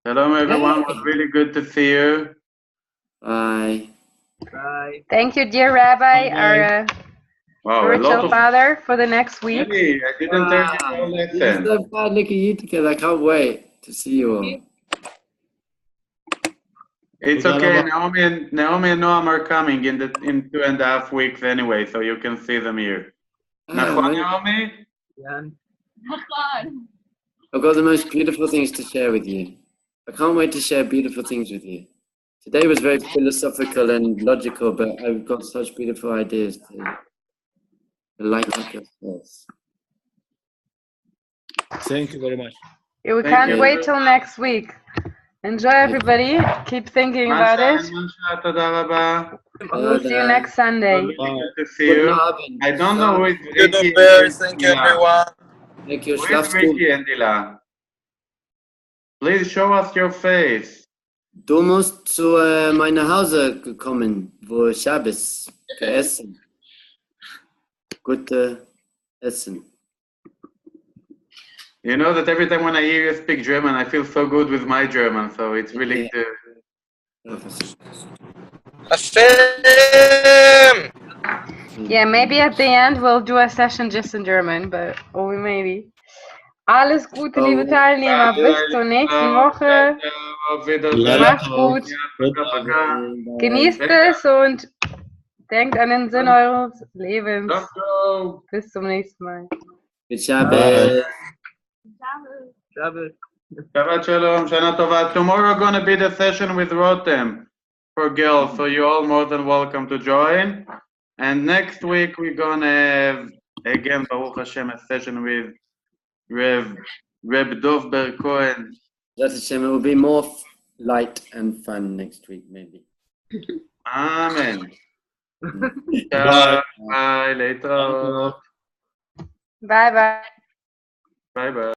S3: Hello, everyone. It was really good to see you.
S1: Bye.
S4: Bye.
S2: Thank you, dear Rabbi, our spiritual father, for the next week.
S3: Really, I didn't tell you all lesson.
S1: So fun. Look at you together. I can't wait to see you all.
S3: It's okay. Naomi and Noam are coming in 2.5 weeks anyway, so you can see them here. Nachon, Naomi?
S1: I've got the most beautiful things to share with you. I can't wait to share beautiful things with you. Today was very philosophical and logical, but I've got such beautiful ideas to light up your souls.
S5: Thank you very much.
S2: Yeah, we can't wait till next week. Enjoy, everybody. Keep thinking about it. We'll see you next Sunday.
S3: Good to see you. I don't know who is
S4: Good
S3: Ricky.
S4: Thank you, everyone.
S1: Thank you.
S3: Who is Ricky and Dila? Please show us your face.
S1: Du musst zu meiner Hause kommen, wo Shabbos gegessen. Gute Essen.
S3: You know that every time when I hear you speak German, I feel so good with my German, so it's really good.
S4: Hashem!
S2: Yeah, maybe at the end we'll do a session just in German, but only maybe. Alles Gute, liebe Teilnehmer. Bis zur nächsten Woche. Macht's gut. Genießt es und denkt an den Sinn eures Lebens. Bis zum nächsten Mal.
S1: Shabbos.
S3: Shabbat shalom, Shana Tova. Tomorrow gonna be the session with Rotem for girls, so you're all more than welcome to join. And next week we're gonna have, again, Baruch Hashem, a session with Reb Dov Ber Cohen.
S1: That's a shame. It will be more light and fun next week, maybe.
S3: Amen. Bye. Later.
S2: Bye bye.
S3: Bye bye.